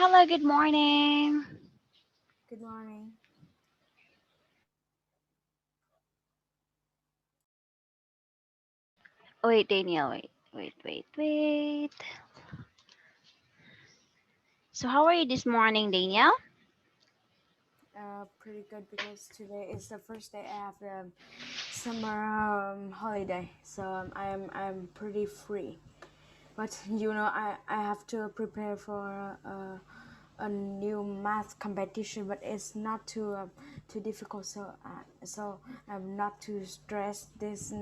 Hello, good morning. Good morning. Wait, Danielle, wait. So, how are you this morning, Danielle? Pretty good because today is the first day I have the summer holiday, so I'm pretty free. But I have to prepare for a new math competition, but it's not too difficult. So I'm not too stressed this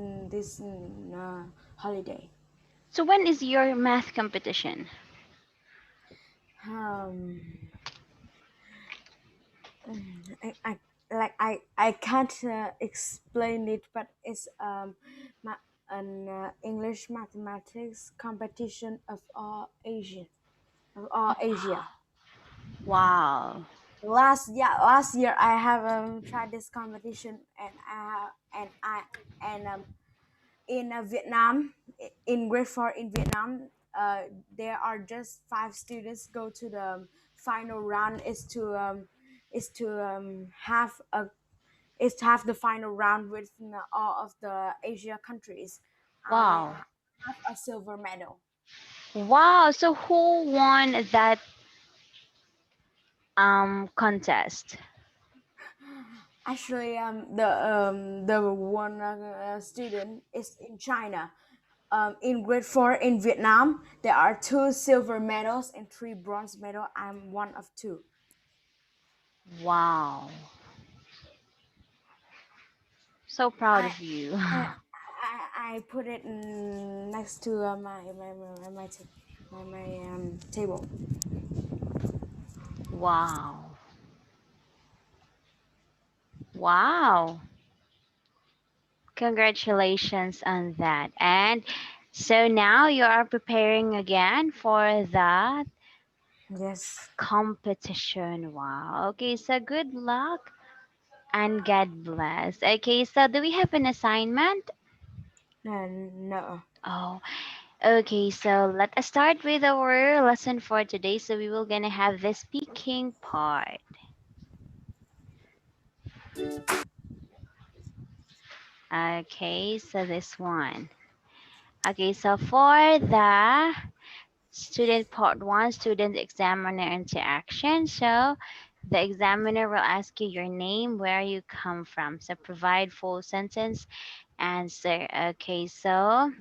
holiday. So, when is your math competition? Um, I can't explain it, but it's an English mathematics competition of all Asia. Wow. Last year I have tried this competition, and in Vietnam, in grade 4 in Vietnam, there are just 5 students go to the final round. Is to have the final round with all of the Asia countries. I Wow. have a silver medal. Wow. So, who won that contest? Actually, the one student is in China. In grade 4 in Vietnam, there are 2 silver medals and 3 bronze medal. I'm one of two. Wow. So proud I of you. I I put it next to my table. Wow. Wow. Congratulations on that. And so now you are preparing again for that Yes. competition. Wow. Okay, so good luck and God bless. Okay, so do we have an assignment? No. Oh, okay, so let us start with our lesson for today. So we will gonna have the speaking part. Okay, so this one. Okay, so for the student part one, student examiner interaction. So the examiner will ask you your name, where you come from. So provide full sentence answer. Okay, so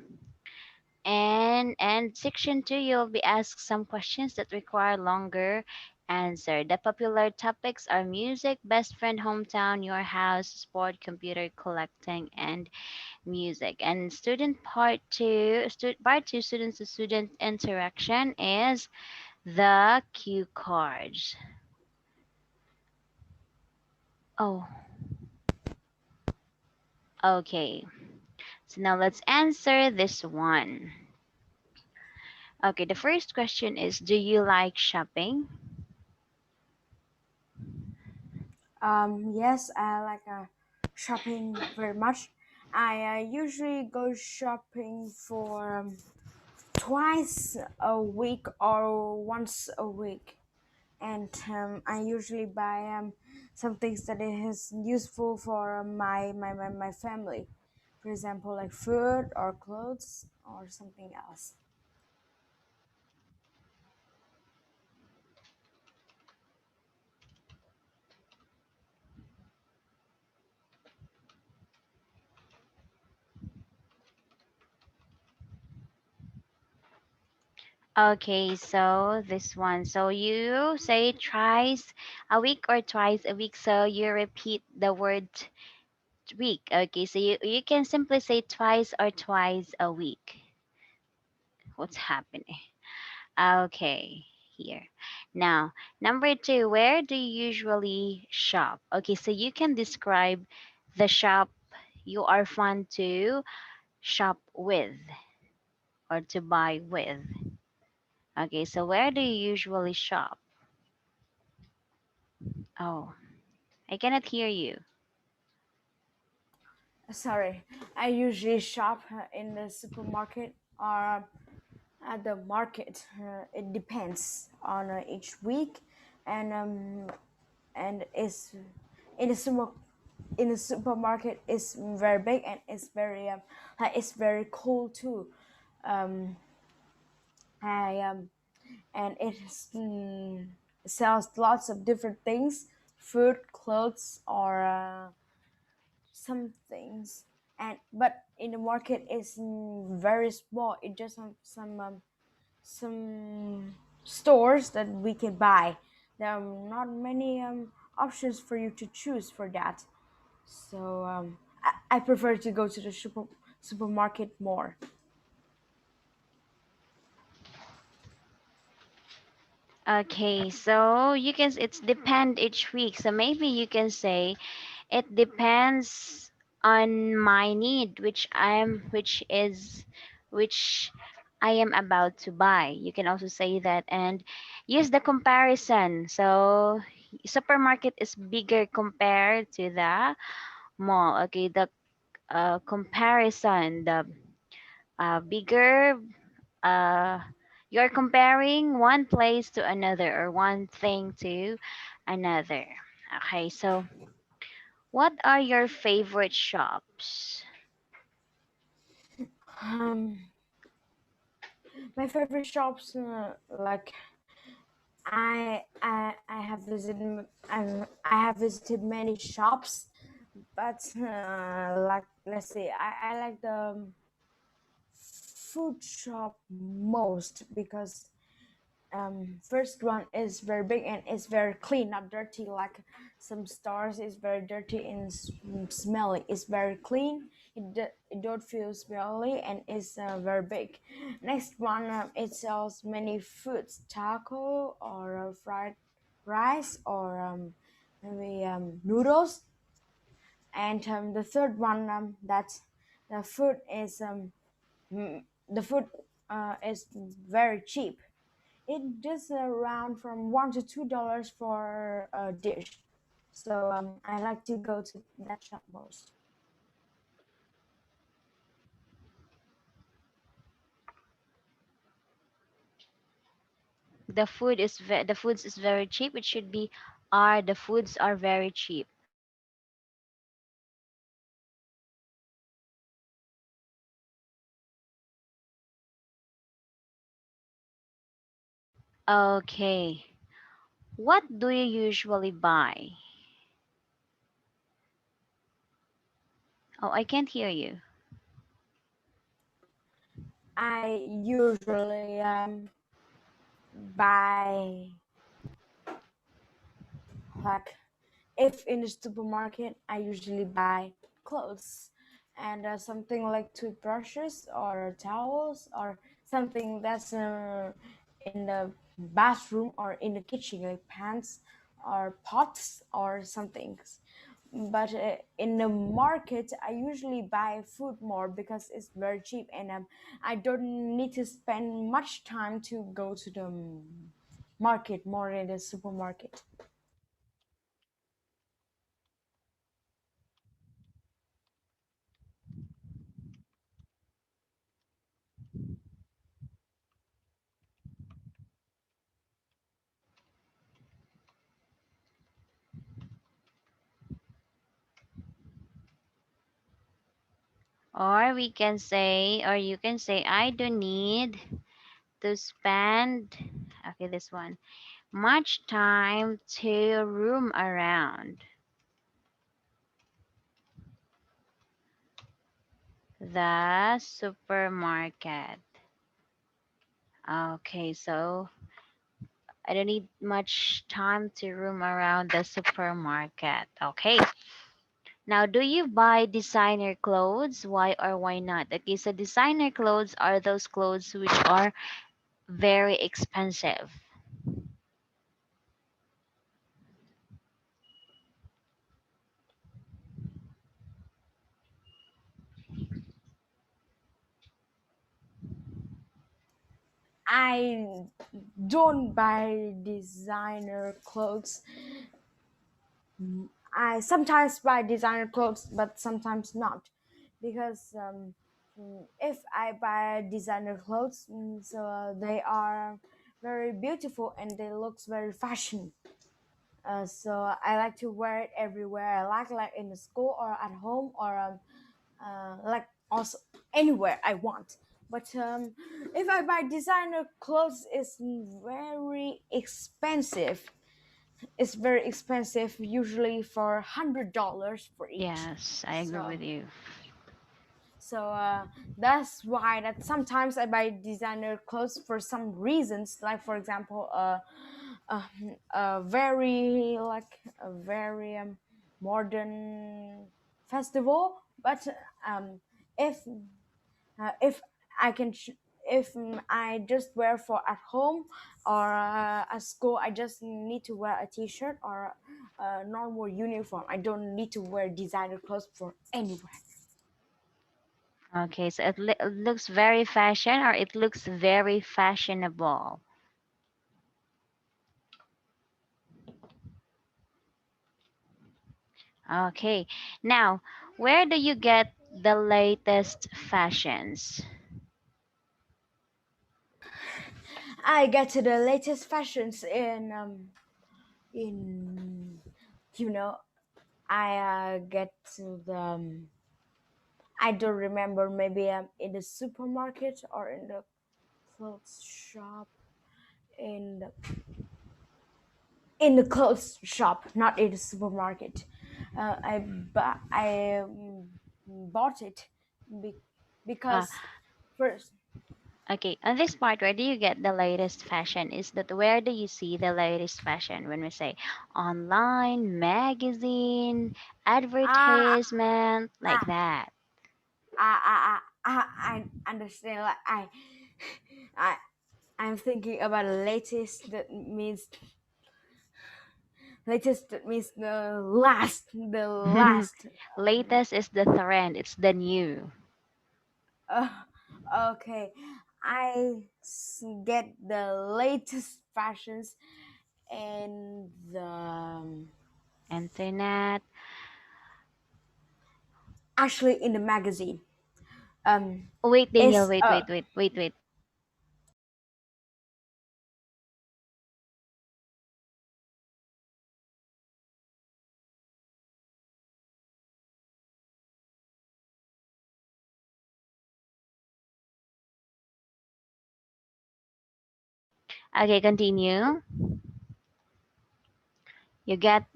and section two, you'll be asked some questions that require longer answer. The popular topics are music, best friend, hometown, your house, sport, computer, collecting, and music. And student part two, student to student interaction is the cue cards. Oh, okay. So now let's answer this one. Okay, the first question is, do you like shopping? Yes, I like shopping very much. I usually go shopping for twice a week or once a week, and I usually buy some things that is useful for my family. For example, like food or clothes or something else. Okay, so this one. So you say twice a week or twice a week. So you repeat the word week. Okay, so you can simply say twice or twice a week. What's happening? Okay, here. Now, number two, where do you usually shop? Okay, so you can describe the shop you are fun to shop with or to buy with. Okay, so where do you usually shop? Oh, I cannot hear you. Sorry, I usually shop in the supermarket, or at the market. It depends on each week, and it's in the supermarket is very big, and it's very like it's very cool too. Um, I and it sells lots of different things, food, clothes, or some things. And but in the market is very small. It just have some stores that we can buy. There are not many options for you to choose for that. So I prefer to go to the supermarket more. Okay, so you can it's depend each week. So maybe you can say it depends on my need, which I am about to buy. You can also say that and use the comparison. So supermarket is bigger compared to the mall. Okay, the comparison, the bigger uh, you're comparing one place to another or one thing to another. Okay, so what are your favorite shops? Um, my favorite shops, like I have visited I have visited many shops, but like let's see, I like the food shop most because first one is very big and it's very clean, not dirty like some stores is very dirty and smelly. It's very clean. It don't feel smelly and it's very big. Next one, it sells many foods, taco or fried rice or maybe noodles. And the third one, that the food is the food is very cheap. It just around from $1 to $2 for a dish. So I like to go to that shop most. The foods is very cheap. It should be are the foods are very cheap. Okay. What do you usually buy? Oh, I can't hear you. I usually buy like if in the supermarket I usually buy clothes and something like toothbrushes or towels or something that's in the bathroom or in the kitchen like pans or pots or something. But in the market I usually buy food more because it's very cheap, and I don't need to spend much time to go to the market more in the supermarket. Or we can say, or you can say, I don't need to spend, okay, this one, much time to roam around the supermarket. Okay, so I don't need much time to roam around the supermarket. Okay. Now, do you buy designer clothes? Why or why not? Okay, so designer clothes are those clothes which are very expensive. I don't buy designer clothes. I sometimes buy designer clothes, but sometimes not, because if I buy designer clothes, so they are very beautiful and they looks very fashion. So I like to wear it everywhere. I like in the school or at home or like also anywhere I want. But if I buy designer clothes, it's very expensive. It's very expensive, usually for $100 for each. Yes, I agree So with you. so that's why that sometimes I buy designer clothes for some reasons, like for example uh, a very like a very modern festival. But um, if if I can if I just wear for at home or at school, I just need to wear a t-shirt or a normal uniform. I don't need to wear designer clothes for anywhere. Okay, so it looks very fashion or it looks very fashionable. Okay, now where do you get the latest fashions? I get to the latest fashions in you know I get to the I don't remember, maybe in the supermarket or in the clothes shop, in the clothes shop, not in the supermarket. I bought it be- Uh, because first okay, on this part, where do you get the latest fashion? Is that where do you see the latest fashion when we say online, magazine, ah advertisement, like ah that? I understand. Like I I'm thinking about latest. That means the last. Latest is the trend, it's the new. Uh, okay, get the latest fashions and the Internet. actually in the magazine. Um, Wait, Daniel, it's wait. Okay, continue. You get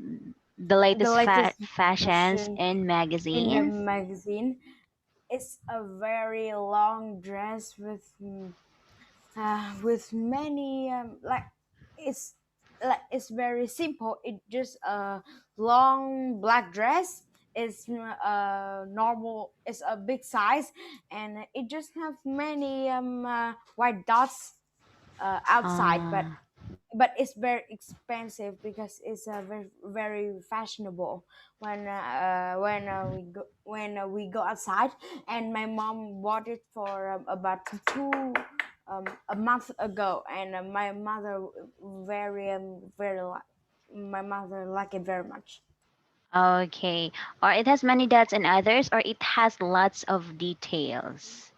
the the latest latest fashions fashion in in the magazines. magazine. It's a very long dress with many it's it's very simple. It just a long black dress. It's normal. It's a big size, and it just have many white dots outside. Uh, But it's very expensive because it's very very fashionable when we go outside. And my mom bought it for about a month ago, and my mother my mother like it very much. okay. Or it has many dots and others, or it has lots of details.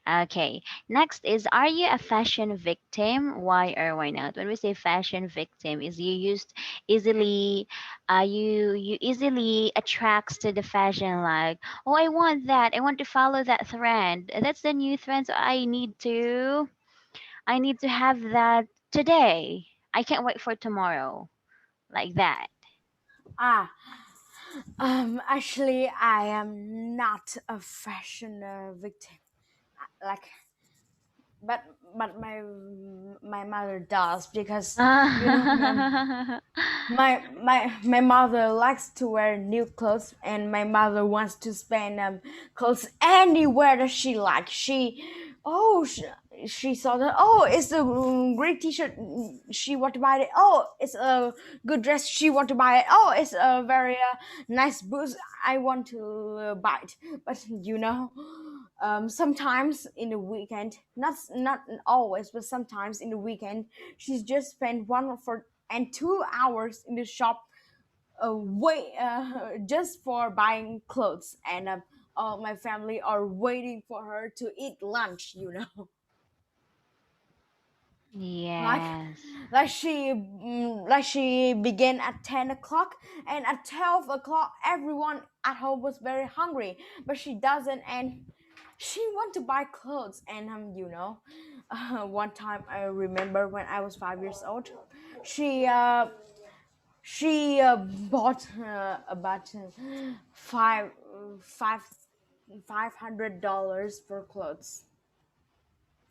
Okay. Next is, are you a fashion victim? Why or why not? When we say fashion victim, is you used easily, you easily attracts to the fashion, like, oh, I want that. I want to follow that trend. That's the new trend, so I need to have that today. I can't wait for tomorrow. Like that. Ah, actually, I am not a fashion victim. Like, but my mother does, because my mother likes to wear new clothes, and my mother wants to spend clothes anywhere that she likes. Oh she, she saw that, oh, it's a great t-shirt, she want to buy it. Oh, it's a good dress, she want to buy it. Oh, it's a very nice boots, I want to buy it. But sometimes in the weekend, not always, but sometimes in the weekend, she's just spent 1 or 2 hours in the shop, just for buying clothes. And all my family are waiting for her to eat lunch, you know. like Yes. like she began at 10 o'clock, and at 12 o'clock everyone at home was very hungry, but she doesn't, and she want to buy clothes. And you know, one time I remember when I was 5 years old, she bought about five $500 for clothes.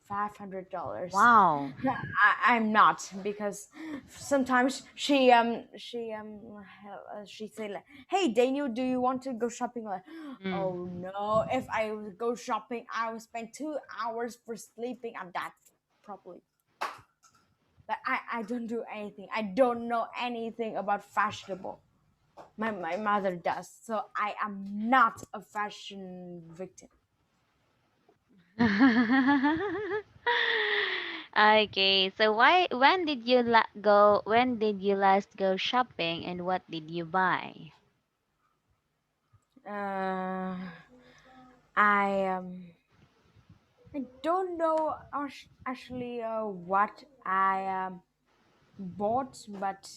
$500. Wow. I'm not, because sometimes she say like, "Hey Daniel, do you want to go shopping?" Like, Mm. oh no, if I would go shopping, I would spend 2 hours for sleeping at that properly. But I don't do anything. I don't know anything about fashionable. My mother does, so I am not a fashion victim. Okay, so when did you when did you last go shopping and what did you buy? Uh, I I don't know actually what I bought, but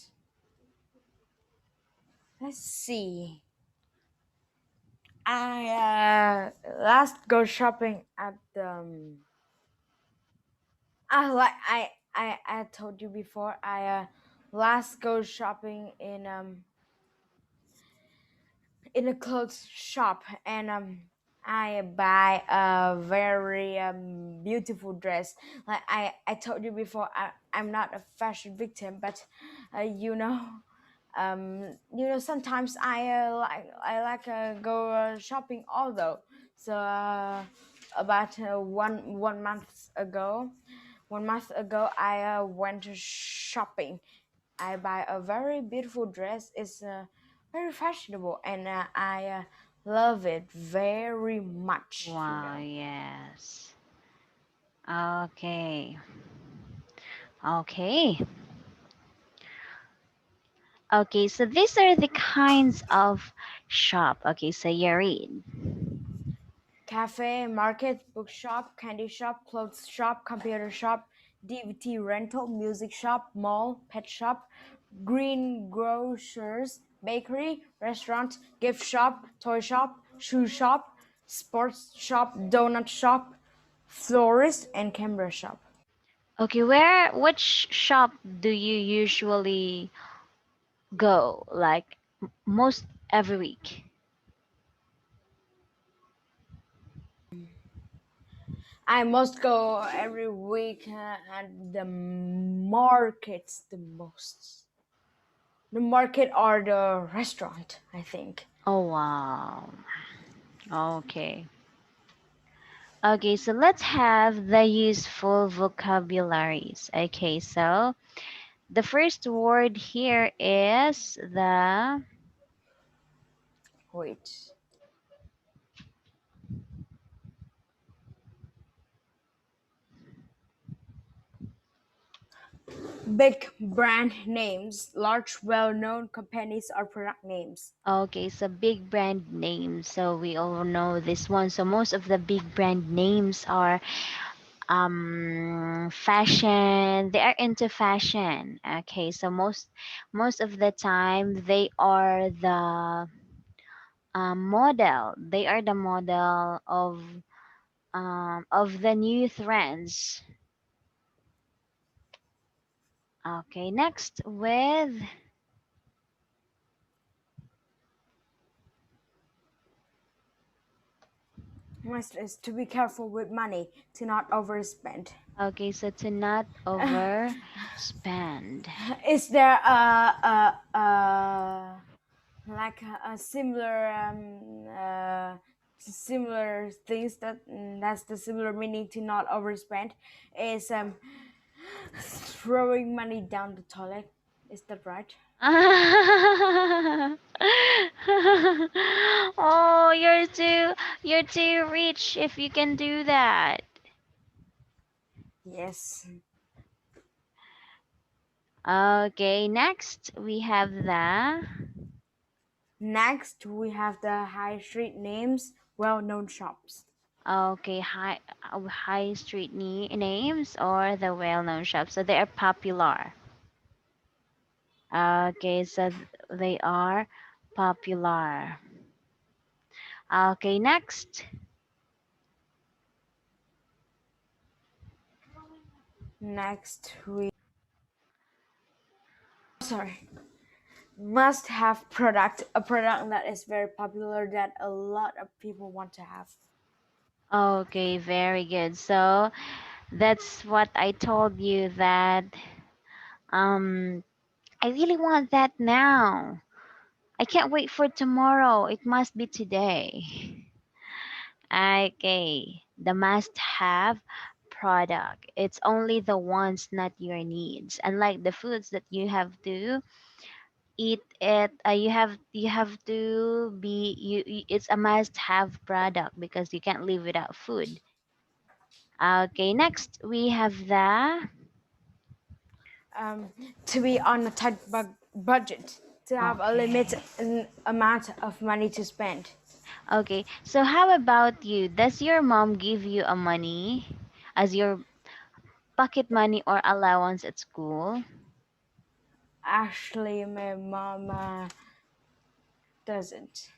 let's see. I last go shopping at I like I told you before, I last go shopping in a clothes shop, and I buy a very beautiful dress. Like I told you before, I'm not a fashion victim, but you know, sometimes I like go shopping although. So about 1 month ago I went shopping. I buy a very beautiful dress. It's very fashionable, and I love it very much. You Wow, know, yes. Okay. Okay. Okay, so these are the kinds of shop. Okay, so you read. cafe, market, bookshop, candy shop, clothes shop, computer shop, DVD rental, music shop, mall, pet shop, green grocers, bakery, restaurant, gift shop, toy shop, shoe shop, sports shop, donut shop, florist, and camera shop. Okay, which shop do you usually go like most every week? I must go every week at the markets the most. The market or the restaurant, I think. Oh wow. Okay. Okay, so let's have the useful vocabularies. Okay, so the first word here is the Wait. Big brand names, large well known companies or product names. okay, so big brand names. So we all know this one. So most of the big brand names are fashion. They are into fashion. Okay, so most of the time they are the model. They are the model of the new trends. Okay, next with Must is to be careful with money, to not overspend. okay, so to not overspend. Is there like a similar similar things that's the similar meaning to not overspend is throwing money down the toilet. Is that right? Oh, you're too rich if you can do that. Yes. Okay, next we have the Next, we have the high street names: well-known shops. Okay, high street names or the well-known shops. So they are popular. Okay, so they are popular. Okay, next. Next, we sorry must have product, a product that is very popular that a lot of people want to have. Okay, very good. So that's what I told you that um I really want that now. I can't wait for tomorrow. It must be today. Okay, the must have product. It's only the wants, not your needs. Unlike the foods that you have to eat it, you have to be it's a must have product because you can't live without food. Okay, next we have the um, to be on a tight budget, to have a limited okay. amount of money to spend. Okay, so how about you? Does your mom give you a money as your pocket money or allowance at school? Actually, my mom doesn't,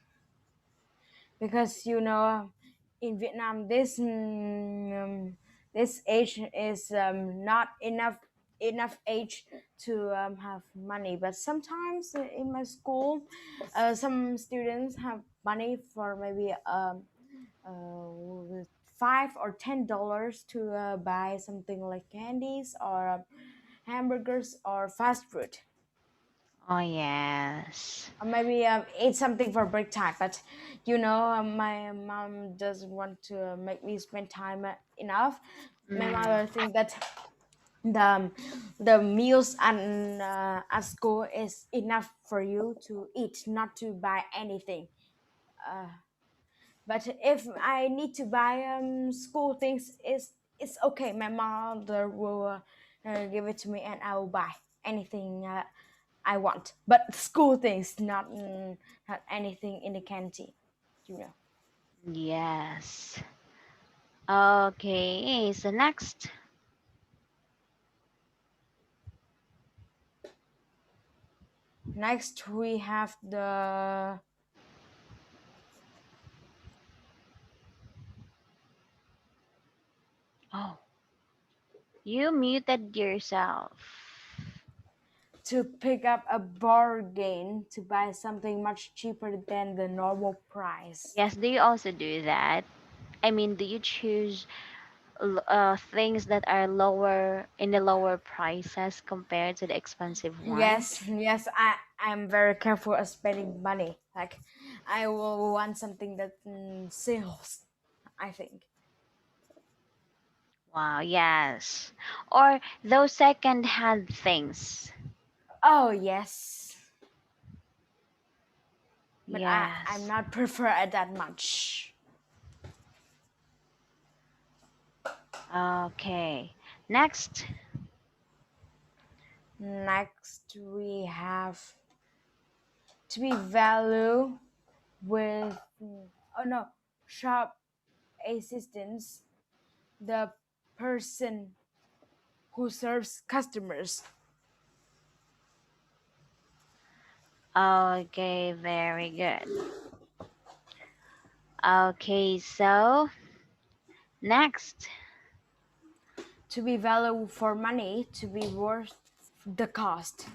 because in Vietnam this age is not enough age to have money. But sometimes in my school, some students have money for maybe $5 or $10 to buy something like candies or hamburgers or fast food, Oh, yes. or maybe eat something for break time. But my mom doesn't want to make me spend time enough. My Mm, mother think that the the meals at school is enough for you to eat, not to buy anything. But if I need to buy school things, it's okay. My mother will give it to me, and I will buy anything I want. But school things, not anything in the canteen. You know. yes. Okay, so next. Next, we have the Oh, you muted yourself. to pick up a bargain to buy something much cheaper than the normal price. Yes, do you also do that? I mean, do you choose things that are lower in the lower prices compared to the expensive Yes, ones? yes, I'm very careful of spending money. Like, I will want something that sales, I think. Wow, yes. Or those second-hand things. Oh yes, but I'm Yes. not prefer it that much. Okay. Next. Next, we have to be value with oh no, shop assistants, the person who serves customers. Okay, very good. Okay, so next. To be value for money, to be worth the cost.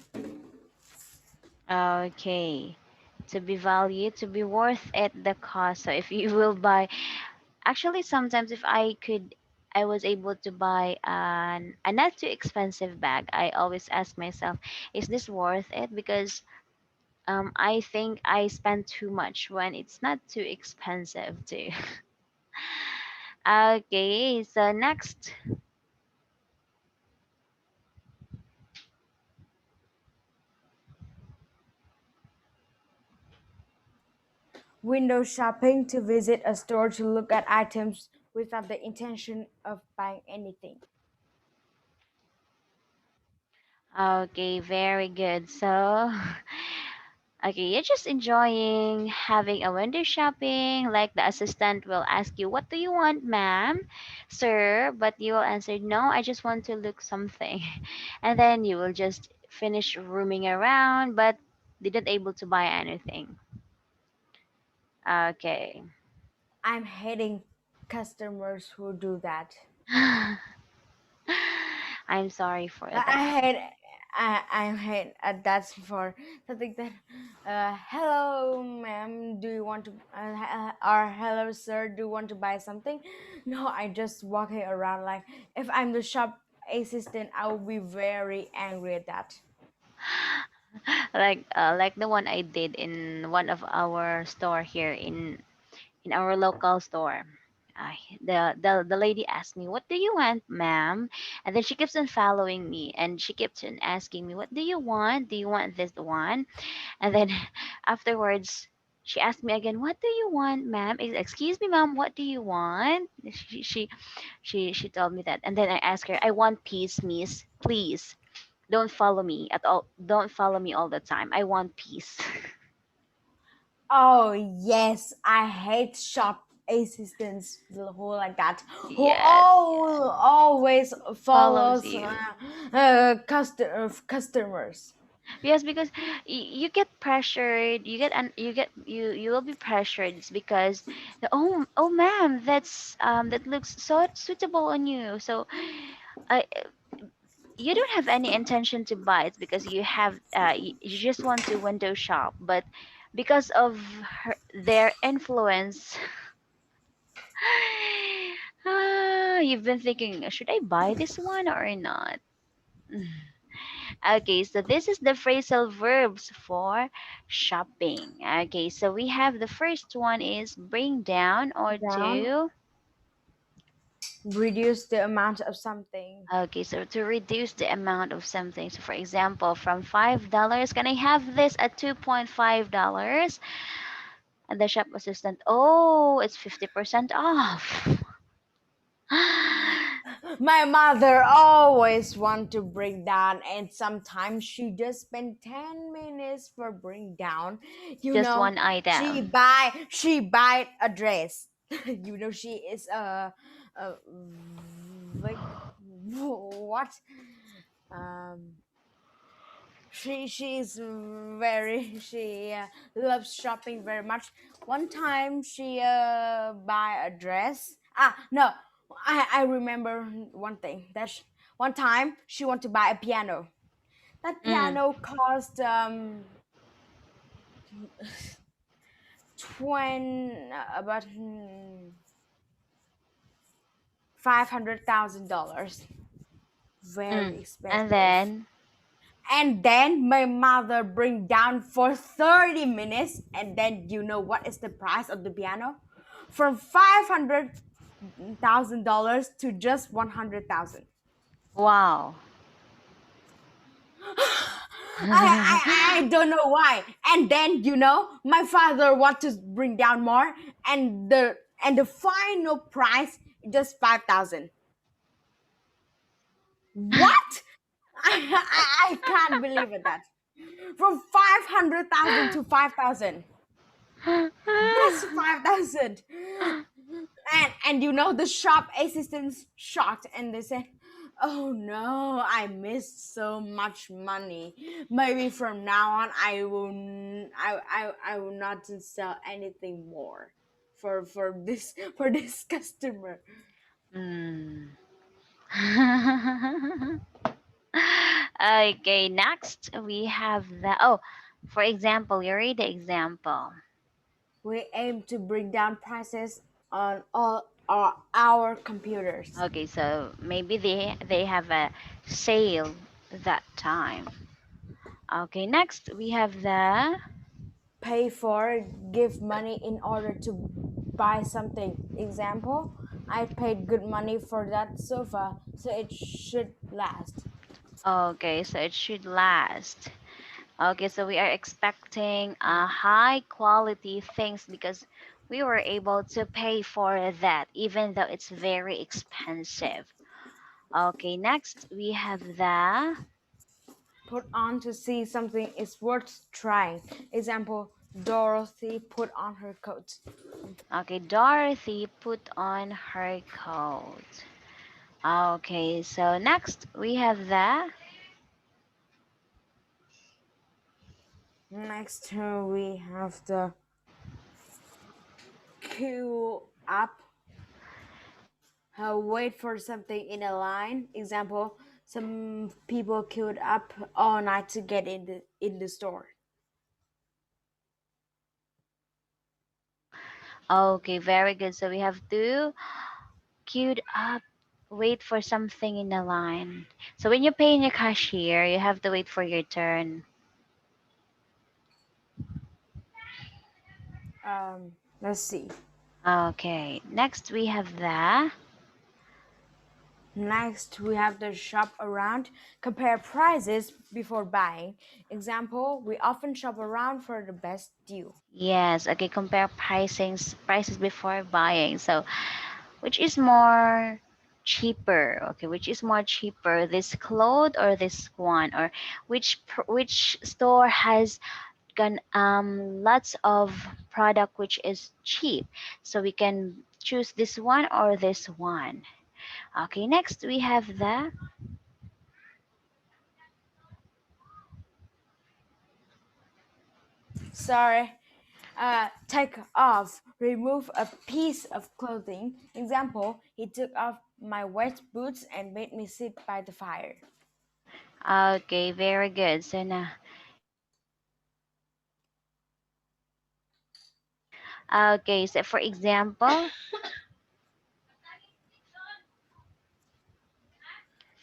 Okay. To be valued, to be worth it the cost. So if you will buy, actually sometimes if I was able to buy a not too expensive bag, I always ask myself, is this worth it? Because I think I spend too much when it's not too expensive too. Okay, so next. Window shopping, to visit a store to look at items without the intention of buying anything. Okay, very good. So Okay, you're just enjoying having a window shopping. Like the assistant will ask you, "What do you want, ma'am, sir?" But you will answer, "No, I just want to look something," and then you will just finish roaming around, but didn't able to buy anything. Okay. I'm hating customers who do that. I'm sorry for I that. hate I hate that's for something that hello ma'am, do you want to or hello sir, do you want to buy something? No, I just walking around like if I'm the shop assistant, I will be very angry at that. Like the one I did in one of our store here in our local store. The lady asked me, "What do you want, ma'am?" And then she keeps on following me, and she keeps on asking me, "What do you want? Do you want this one?" And then afterwards, she asked me again, "What do you want, ma'am? Excuse me, ma'am, what do you want?" She told me that, and then I asked her, "I want peace, miss. Please don't follow me at all. Don't follow me all the time. I want peace." Oh yes, I hate shop assistants who like that, who Yes, always follows follows you. customers. Yes, because you get pressured. You will be pressured. It's because oh ma'am, that looks so suitable on you. So uh, you don't have any intention to buy it because you just want to window shop, but because of their influence, you've been thinking, should I buy this one or not? Okay, so this is the phrasal verbs for shopping. Okay, so we have the first one is bring down or Down, to. reduce the amount of something. Okay, so to reduce the amount of something. So for example, from $5, can I have this at $2.5? And the shop assistant, oh, it's 50% off. My mother always want to bring down, and sometimes she just spend 10 minutes for bring down. You Just know, one item. she buy a dress. You know, she is a like what um she's very she loves shopping very much. One time she buy a dress. No, I remember one thing that one time she want to buy a piano. That Mm, piano cost 20 about $500,000. Very and expensive. then And then my mother bring down for 30 minutes, and then you know what is the price of the piano? From $500,000 to just 100,000. wow. I don't know why. And then you know my father want to bring down more, and the final price just 5,000. What? I can't believe it that from 500,000 to 5,000. Just 5,000. And you know the shop assistants shocked, and they said, "Oh no, I missed so much money. Maybe from now on I will not sell anything more for this for this customer." Mm. Okay, next we have the for example, you read the example. We aim to bring down prices on all our computers. Okay, so maybe they have a sale that time. Okay, next we have the Pay for, give money in order to buy something. Example, I paid good money for that sofa, so it should last. okay, so it should last. Okay, so we are expecting high quality things because we were able to pay for that, even though it's very expensive. Okay, next we have the put on to see something is worth trying. Example, Dorothy put on her coat. Okay, Dorothy put on her coat. Okay, so next we have the Next, we have the queue up. Wait for something in a line. Example, some people queued up all night to get in the store. okay, very good. So we have to queued up, wait for something in the line. So when you pay in your cashier, you have to wait for your turn. Let's see. Okay, next we have the Next, we have the shop around, compare prices before buying. Example, we often shop around for the best deal. yes. Okay, compare prices before buying. So which is more cheaper? Okay, which is more cheaper, this cloth or this one, or which store has got lots of product which is cheap, so we can choose this one or this one. Okay, next we have the Sorry. Take off, remove a piece of clothing. Example, he took off my wet boots and made me sit by the fire. okay, very good. So now, okay, so for example,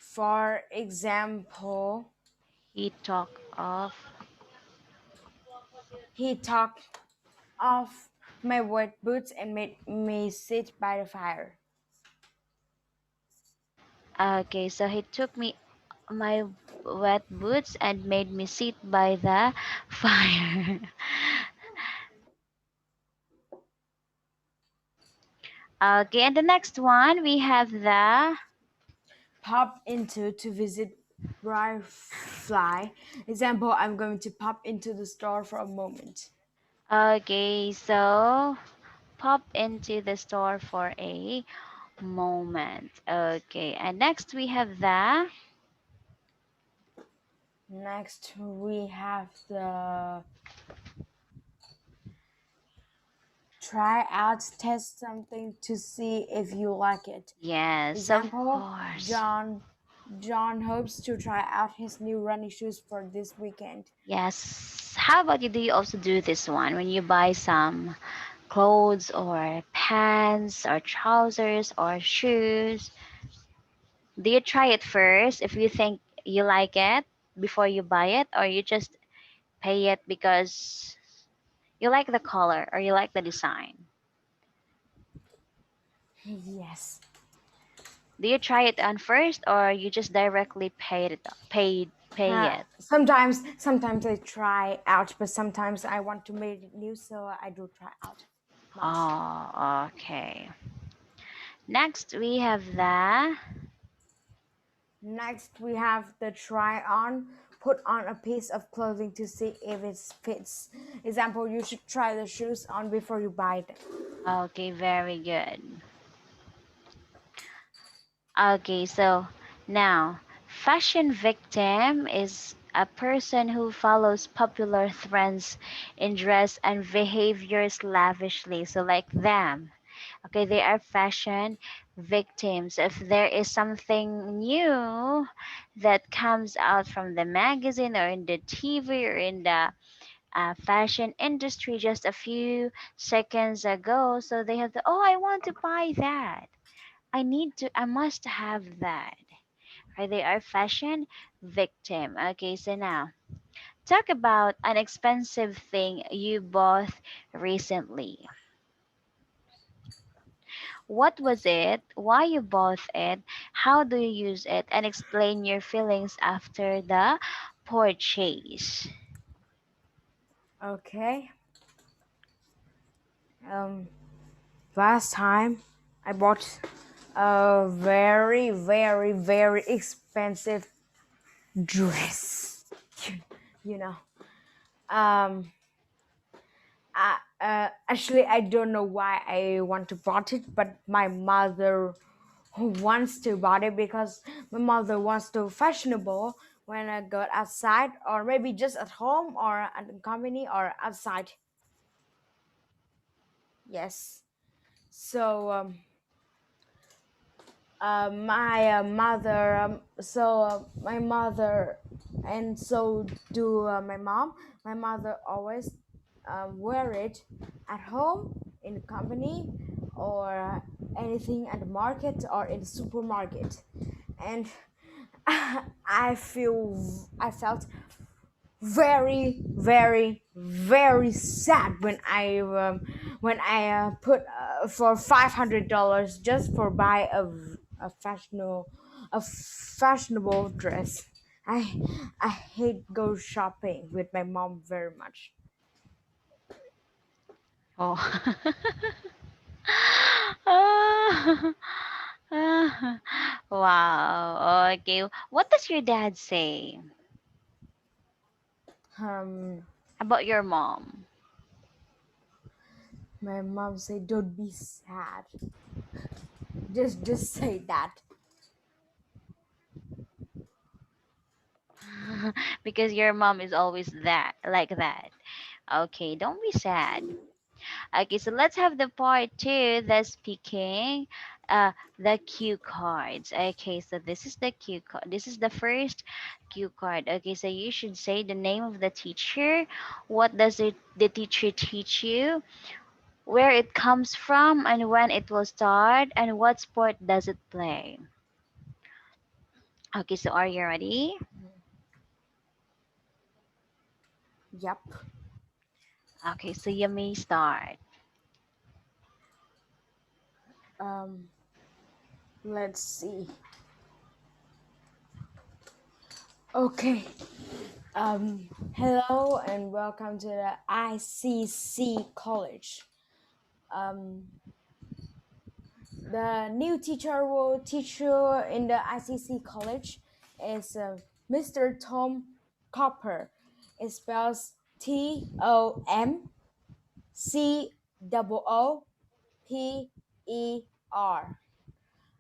For example, he talk of. he took off my wet boots and made me sit by the fire. Okay, so he took me my wet boots and made me sit by the fire. Okay, and the next one we have the Pop into to visit Fly. Example, I'm going to pop into the store for a moment. okay, so pop into the store for a moment. Okay, and next we have the Next, we have the try out, test something to see if you like it. yes, of Example, course. John John hopes to try out his new running shoes for this weekend. Yes. How about you? Do you also do this one when you buy some clothes or pants or trousers or shoes? Do you try it first if you think you like it before you buy it, or you just pay it because you like the color or you like the design? Yes. Do you try it on first or you just directly pay it? Sometimes I try out, but sometimes I want to make it new, so I do try out much. Oh, okay. Next we have the Next, we have the try on. Put on a piece of clothing to see if it fits. Example, you should try the shoes on before you buy them. okay, very good. Okay, so now fashion victim is a person who follows popular trends in dress and behaviors lavishly. So like them. Okay, they are fashion victims. If there is something new that comes out from the magazine or in the TV or in the fashion industry just a few seconds ago, so they have the, oh, I want to buy that. I must have that. Right? They are fashion victim. Okay, so now talk about an expensive thing you bought recently. What was it? Why you bought it? How do you use it? And explain your feelings after the purchase. Okay. Um, Last time I bought a very, very, very expensive dress. you know. Um, Actually, I don't know why I want to bought it, but my mother wants to buy it because my mother wants to fashionable when I go outside, or maybe just at home or at the company or outside. Yes. So my mother, and so do my mom. My mother always wear it at home, in the company, or anything at the market or in the supermarket. And I felt very sad when I put for $500 just for buy a fashionable dress. I hate go shopping with my mom very much. Oh. Ah, ah, wow. Okay. What does your dad say um about your mom? my mom say don't be sad, just say that. Because your mom is always that like that. Okay, don't be sad. Okay, so let's have the part two that's picking the cue cards. Okay, so this is the cue card. This is the first cue card. Okay, so you should say the name of the teacher. What does the teacher teach you? Where it comes from and when it will start and what sport does it play? Okay, so are you ready? Yep. Okay, so you may start. um let's see. Okay. Hello and welcome to the ICC College. Um, the new teacher will teach you in the ICC College is Mr. Tom Copper. It spells TOMCOOPER.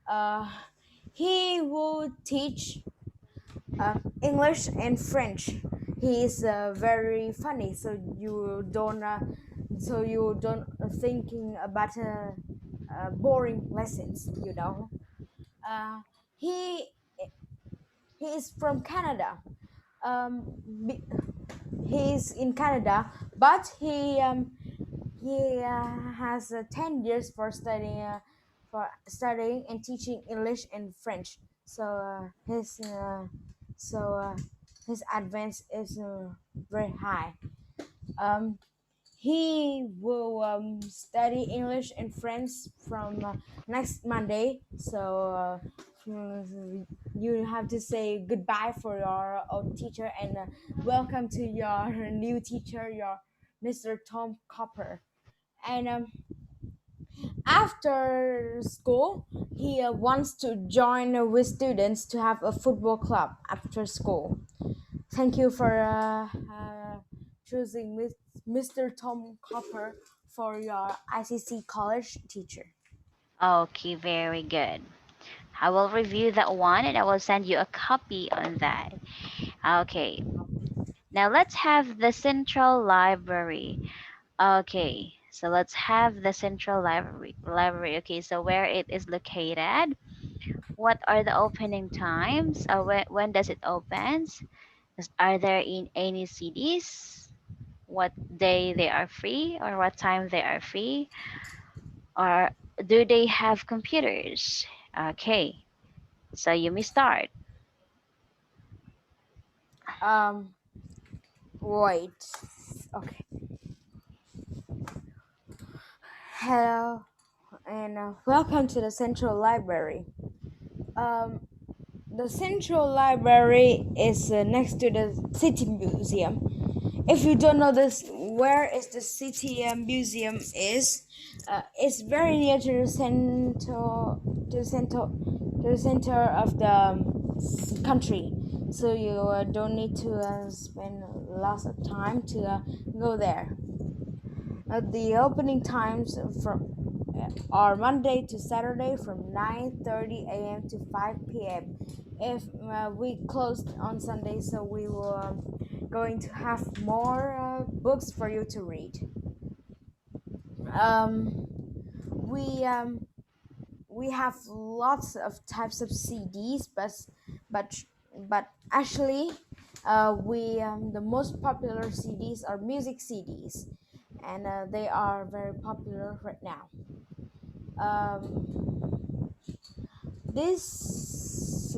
Uh, he will teach English and French. He is very funny, so you don't thinking about boring lessons. Uh, he he is from Canada. Um, be- he is in Canada, but he has 10 years for studying and teaching English and French. So his advance is very high. Um, he will study English and French from next Monday. You have to say goodbye for your old teacher and welcome to your new teacher, your Mr. Tom Copper. And after school, he wants to join with students to have a football club after school. Thank you for choosing Mr. Tom Copper for your ICC college teacher. Okay, very good. I will review that one and I will send you a copy on that. Okay, now let's have the central library. Okay, so let's have the central library. Okay, so where it is located, what are the opening times? When does it opens? Are there in any cities? What day they are free or what time they are free? Or do they have computers? Okay, so you may start. Um, Wait. Okay. Hello and welcome to the Central Library. Um, the Central Library is next to the City Museum. If you don't know this, where is the City Museum is? It's very near to to the center of the country. so you don't need to spend lots of time to go there. The opening times are Monday to Saturday from 9:30 a.m. to 5 p.m. If we closed on Sunday, so we will going to have more books for you to read. Um, we um, we have lots of types of CDs, but but actually, we the most popular CDs are music CDs, and they are very popular right now. Um, this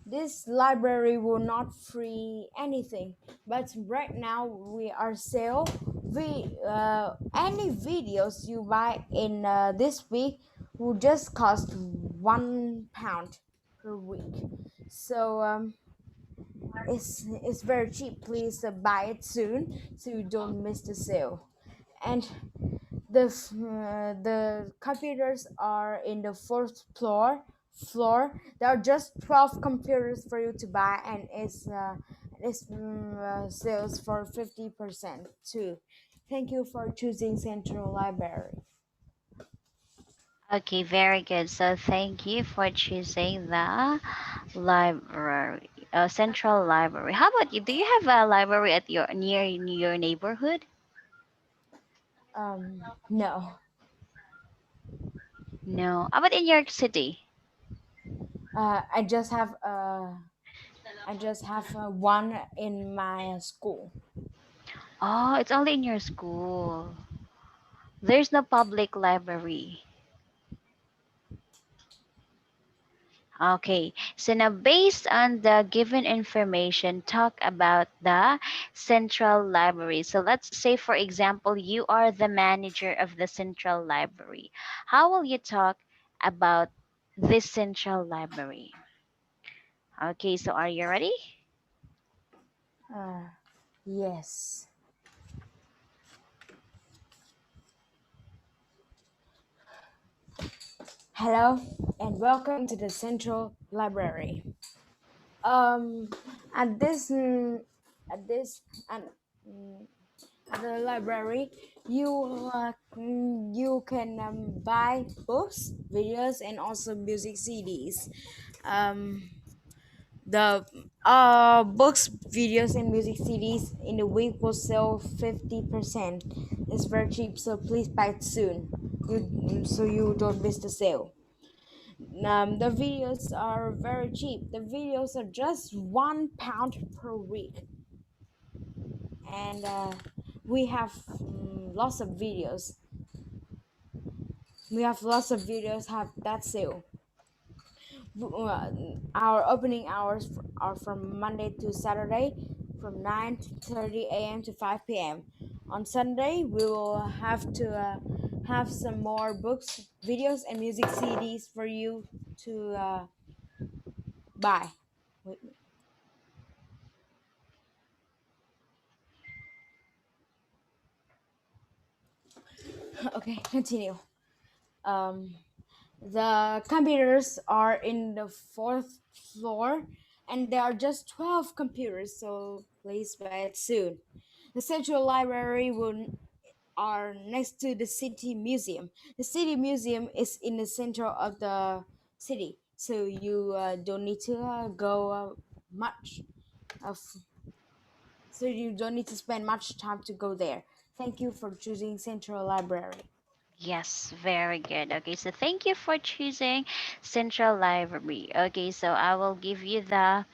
this library will not free anything, but right now we are sale. We any videos you buy in this week will just cost £1 per week. So it's very cheap. Please buy it soon so you don't miss the sale. And the computers are in the fourth floor. There are just 12 computers for you to buy, and it's sales for 50% too. Thank you for choosing Central Library. Okay, very good. So thank you for choosing the library, central library. How about you? Do you have a library at your near your neighborhood? No. No. How about in York City? uh, i just have uh one in my school. Oh, it's only in your school. There's no public library. Okay, so now based on the given information, talk about the central library. So let's say, for example, you are the manager of the central library. How will you talk about this central library? Okay, so are you ready? uh, yes. Hello and welcome to the Central Library. um at this at this and at the library you can buy books, videos, and also music CDs. um the books, videos, and music CDs in the week will sell 50%. It's very cheap, so please buy it soon, so you don't miss the sale. The videos are very cheap. The videos are just £1 per week, and we have lots of videos. We have lots of videos have that sale. Uh, our opening hours are from Monday to Saturday, from 9:30 a.m. to 5 p.m. On Sunday, we will have to have some more books, videos, and music CDs for you to buy. Wait, okay, continue. Um, the computers are in the fourth floor, and there are just 12 computers, so please buy it soon. The central library will are next to the city museum. The city museum is in the center of the city, so you don't need to go much of so you don't need to spend much time to go there. Thank you for choosing Central Library. Yes, very good. Okay, so thank you for choosing central library. Okay, so I will give you the.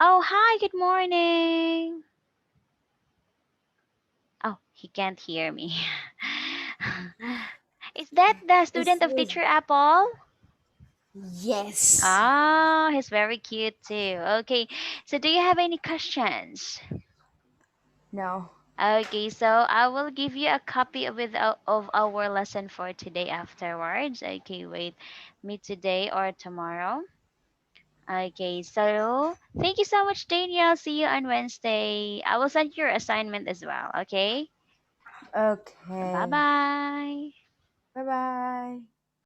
Oh, hi, good morning. Oh, he can't hear me. Is that the student of It's teacher Apple? yes. Ah, he's very cute too. Okay, so do you have any questions? No. Okay, so I will give you a copy of our lesson for today afterwards. Okay, wait, me today or tomorrow. Okay, so thank you so much, Danielle. See you on Wednesday. I will send your assignment as well. Okay, bye Okay. bye. Bye bye.